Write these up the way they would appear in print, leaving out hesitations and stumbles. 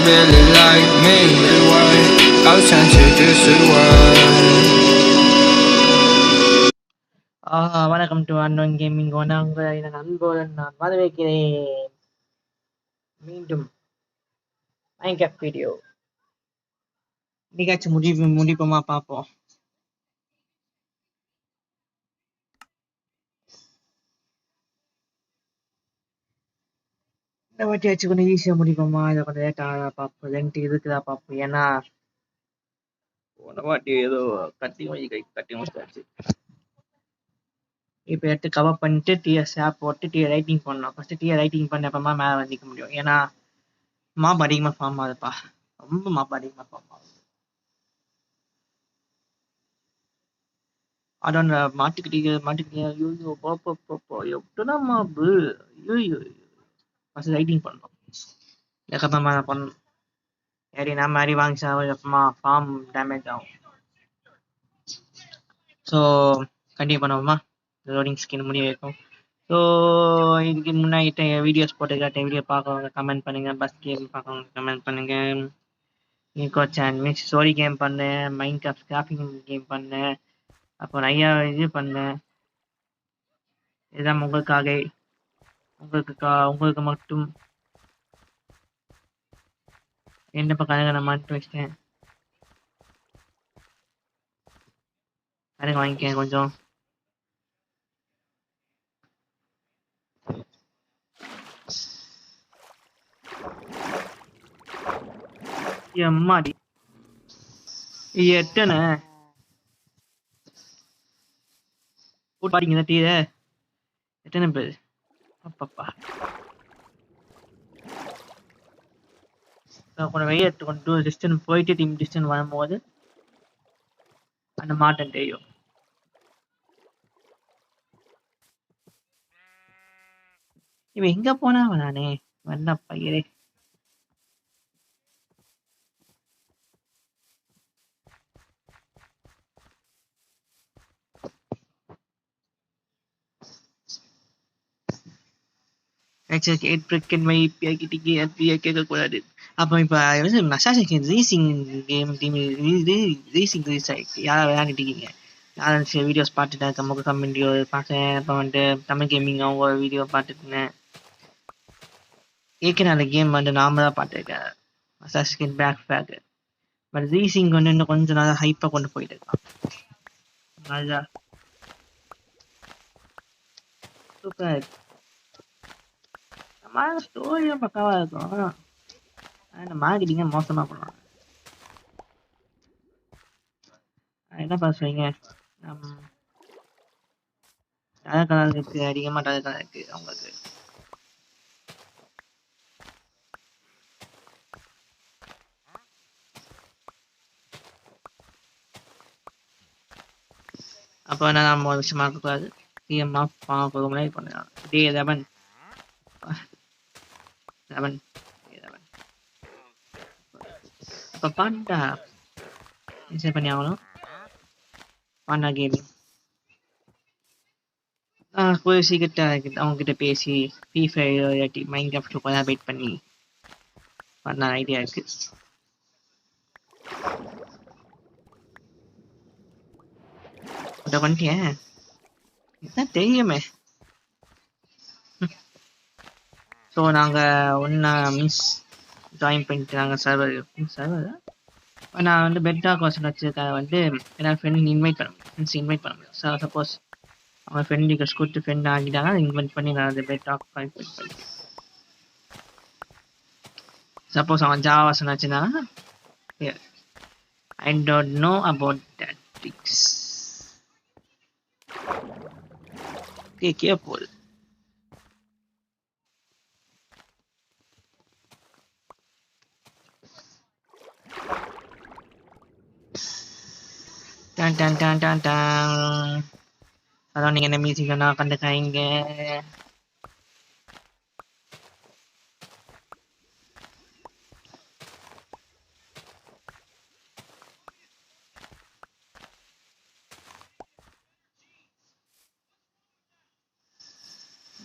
really like me. 高墙其实是我。வணக்கம் to unknown gaming. உங்கள் நண்புடன் நான் வரவேற்கிறேன் மீண்டும் மைன்கிராஃப்ட் வீடியோ. நிகழ்ச்சி முடிப்போமா பார்ப்போம். இந்த வாட்டி ஆச்சு கொஞ்சம் ஈஸியாக முடிப்போமா, இதை கொஞ்சம் லேட்டாக பார்ப்போம். ரெண்டு இருக்குதா பார்ப்போம். ஏன்னா போன வாட்டி ஏதோ கட்டி முடிச்சாச்சு. இப்போ எடுத்து கவர் பண்ணிட்டு டிஎஸ் ஆப் போட்டு டீ ரைட்டிங் பண்ணோம். ஃபஸ்ட்டு டீ ரைட்டிங் பண்ண அப்புறமா மேலே வந்துக்க முடியும். ஏன்னா மாப் அதிகமாக ஃபார்ம் ஆகுதுப்பா, ரொம்ப மாப் அதிகமாக ஃபார்ம் ஆகுது. அதான் மாட்டுக்கிட்டே ஐயோ போப்போ எப்படின்னா மாப்பு ஐயோ ஃபஸ்ட் ரைட்டிங் பண்ணோம். அதுக்கப்புறமா நான் பண்ணணும். சரி நம்ம அடி வாங்கிச்சா அப்புறமா ஃபார்ம் டேமேஜ் ஆகும். ஸோ கண்டினியூ பண்ணுவோமா, லோடிங் ஸ்கின் முடிய வைக்கும். ஸோ இதுக்கு முன்னாடி வீடியோஸ் போட்டுக்கிட்ட வீடியோ பார்க்கவங்க கமெண்ட் பண்ணுங்கள். பஸ் கேம் பார்க்கவங்க கமெண்ட் பண்ணுங்கள். நீக்கோ சேன் மிக்ஸ் ஸ்டோரி கேம் பண்ணேன், மைண்ட் கிராஃப்ட் கிராஃபிங் கேம் பண்ணேன், அப்போ நிறையா இது பண்ணேன். இதுதான் உங்களுக்காக, உங்களுக்கு மட்டும் என்ன பக்கம் நான் மாட்டு வச்சிட்டேன். அதுக்கு வாங்கிக்கேன் கொஞ்சம். எம்மாடி எட்டனை போட்டு பாடிங்க தீர எத்தனை பேர் அப்பப்பா. கொஞ்சம் வெளியே எடுத்துக்கொண்டு டிஸ்டன்ஸ் போயிட்டு டீம் டிஸ்டன்ஸ் வரும்போது அந்த மாட்டம் தெரியும். இவன் எங்க போனாவ நானே வந்த பையரே. கேட்கக்கூடாது. அப்போ இப்போ ரீசிங் கேம் டீம் ரீசிங் ரிலீஸ் ஆகிடுச்சு. யாராவது விளையாண்டுட்டு இருக்கீங்க? யாரும் சரி வீடியோஸ் பார்த்துட்டேன், கம்ம வீடியோ பார்த்தேன். அப்போ வந்துட்டு தமிழ் கேமிங் அவங்க வீடியோ பார்த்துட்டுனேன். ஏற்கனவே அந்த கேம் வந்து நாம தான் பார்த்துருக்கேன், அசாசின் பேக். பட் ரீசிங் வந்து இன்னும் கொஞ்சம் நல்லா ஹைப்பாக கொண்டு போயிட்டு இருக்கான். நல்லா சூப்பராக இருக்கு. நம்ம ஸ்டோரியும் பக்காவாக இருக்கும். இந்த மார்க்கெட்டிங்க மோசமாக பண்ணுவாங்க. என்ன பண்ணுறீங்க? கலர் இருக்கு, அதிகமாக கலர் இருக்கு அவங்களுக்கு. அப்போ என்ன நம்ம ஒரு விஷயமா இருக்கக்கூடாது. சிஎம் ஆஃப் முன்னாடி பண்ணலாம். டே 11 அப்போ பாண்டா இன்ஸ்டால் பண்ணி ஆகணும். பாண்டா கேமிங் போய் சீக்கிரட்ட அவங்ககிட்ட பேசி ஃப்ரீ ஃபயர் இல்லாட்டி மைண்ட் கிராஃப்ட் கொலாபரேட் பண்ணி பண்ண ஐடியா இருக்கு. பண்ணிட்டேன் என்ன தெரியுமே. ஸோ நாங்கள் ஒன்றா மிஸ் ஜாயின் பண்ணிட்டு நாங்கள் சர்வர் நான் வந்து பெட் டாக் வாசன் வச்சுருக்காக வந்து எல்லாரும் ஃப்ரெண்ட் இன்வைட் பண்ண முடியும். ஸோ சப்போஸ் அவங்க ஃப்ரெண்ட் ரிக்வெஸ்ட் கொடுத்து ஃப்ரெண்ட் ஆகிட்டாங்கன்னா இன்வைட் பண்ணி நான் அந்த பெட் டாக் பண்ணி சப்போஸ் அவன் ஜாவா வாசன் வச்சுருந்தாங்கன்னா I don't know about that tricks. Okay, careful. Tan. Kalau நீங்க என்ன மியூசிக் வேணா கண்டுக்காய்ங்க.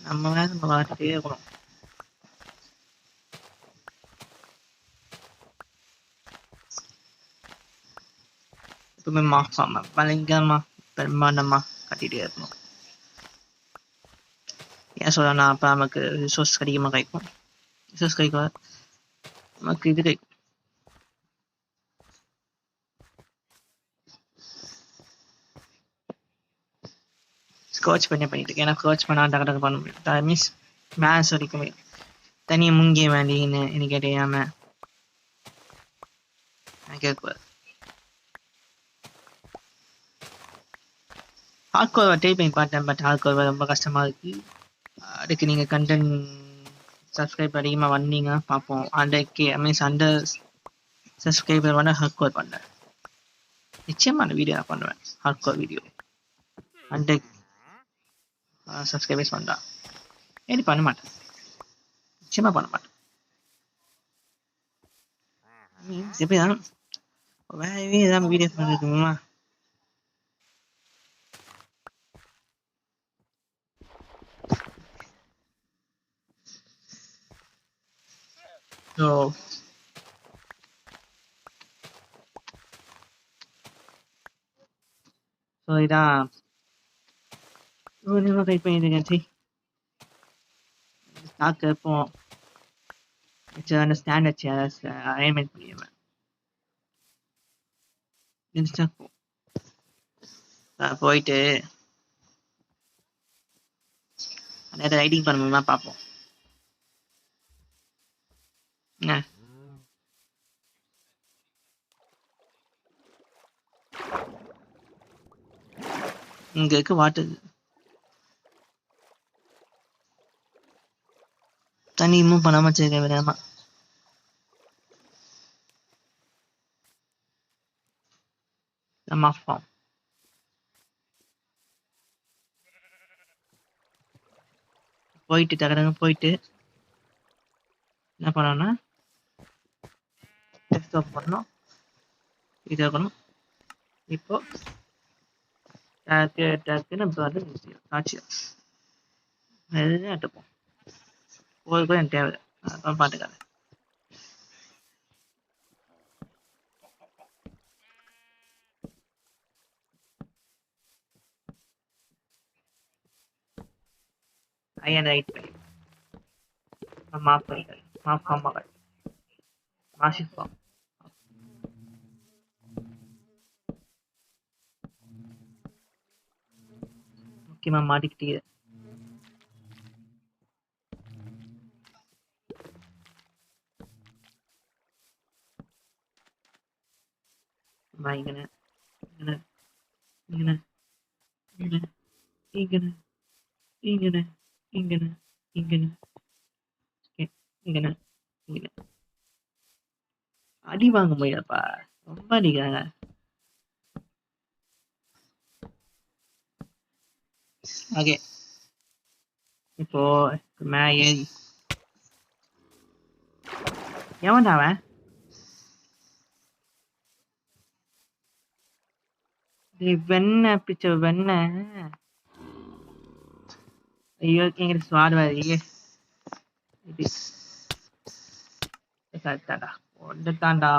நம்ம பார்த்துட்டே இருக்கணும். எப்பவுமே மாஃபாம பயங்கரமா பிரம்மாண்டமா கட்டிகிட்டே இருக்கணும். ஏன் சொல்கிறேன்னா அப்போ நமக்கு ரிசோர்ஸ் கிடைக்கும். ரிசோர்ஸ் கிடைக்கும் நமக்கு இது கிடைக்கும். ஸ்கோச் பண்ணிட்டு இருக்கேன். ஏன்னா ஸ்கோச் பண்ணால் டக்கு பண்ண முடியும். மீன்ஸ் மேட்ச் வரைக்குமே தனியாக முங்கிய வேண்டின்னு எனக்கு தெரியாமல் கேட்குவார். ஹார்ட்கோர் ட்ரை பண்ணி பார்த்தேன். பட் ஹார்ட்கோர் ரொம்ப கஷ்டமாக இருக்குது. அதுக்கு நீங்கள் கண்டென்ட் சப்ஸ்கிரைப் அதிகமாக வந்தீங்கன்னா பார்ப்போம். மீன்ஸ் அந்த சப்ஸ்கிரைபர் வந்து ஹார்ட்கோர் பண்ணேன். நிச்சயமாக அந்த வீடியோ நான் பண்ணுவேன். ஹார்ட்கோர் வீடியோ 100 சப்ஸ்கிரைபர்ஸ் வந்தா ஏன் பண்ண மாட்டேன். நிச்சயமாக பண்ண மாட்டேன். மீன்ஸ் எப்படி தான் வேறவே ஏதாவது வீடியோஸ் பண்ணிருக்குமா? ஸோ இதான் ட்ரை பண்ணியிருக்கேன். சரி ஸ்டாக் இருப்போம் அந்த ஸ்டாண்ட் வச்சு அரேஞ்ச்மெண்ட் பண்ணிடுவேன். போயிட்டு அந்த ரைடிங் பண்ணணும்னா பார்ப்போம். இங்க இருக்க வாட்டர் தண்ணி மூவ் பண்ணாம வச்சிருக்க விடாம. போயிட்டு டக்குனு போயிட்டு என்ன பண்ணோம்னா டெஸ்க்டாப் பண்ணணும். இது இருக்கணும். இப்போ டக்குன்னு காட்சி எடுப்போம். ஒரு கூட எனக்கு தேவை பார்த்துக்காது. ரைட் பண்ணி மாஃப் பண்ணிக்கிறேன். மாஃப் காம்பாக மாஷிஃப் ஃபார்ம் முக்கியமாக மாட்டிக்கிட்டே இங்கன இங்கன இங்கன இங்கன இங்கன இங்கன இங்கன இங்கன இங்கன இங்கன அடி வாங்க முடியாதுப்பா. ரொம்ப அடிக்கிறாங்க. ஓகே இப்போ ஏறி எவன்டா அவன்? வெண்ண பிச்ச வெண்ண. ஐயோ எங்கிட்ட சுவாடுவாரு. தாண்டா ஒன்றுதாண்டா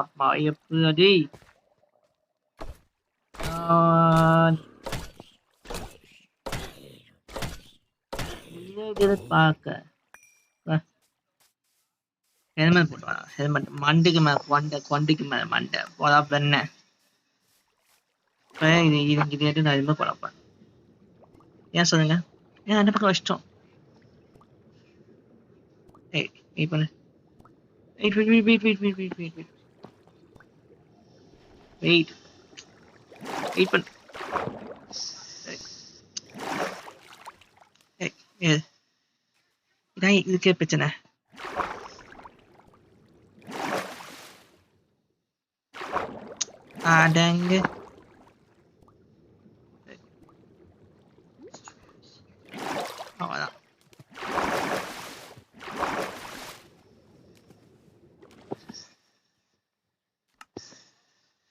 எப்படி பார்க்க ஹெல்மெட் போட்டுவாங்க. ஹெல்மெட் மண்டுக்கு மேல கொண்டுக்கு மேல மண்டை போதா வெண்ண. இது எடுத்து நான் எதுவுமே போடப்பேன். ஏன் சொல்லுங்க? ஏன் அந்த பக்கம் கஷ்டம். வெயிட் பண்ணு. வெயிட் பண்ணு. இதான் இதுக்கே பிரச்சனை. அடங்கு அவ்வளோதான்.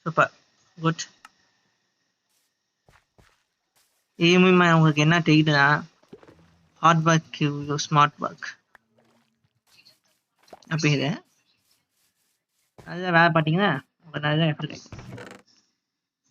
Super good. இனிமே உங்களுக்கு என்ன தெரியுதுன்னா ஹார்ட் ஒர்க் ஸ்மார்ட் ஒர்க் அப்படிங்கிற நல்லா வேலை பார்த்தீங்கன்னா உங்களுக்கு நல்லா எஃபர்ட் கிடைக்கும்.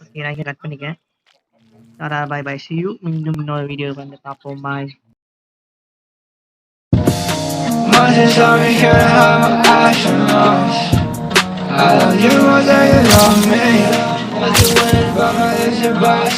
ஓகே நான் கட் பண்ணிக்கேன். Tata bye bye see you. மீண்டும் இன்னொரு வீடியோ வந்து பார்ப்போம். பாய். Monsters are here to hide my eyes from us. I love you more than you love me. What's the word about my lips about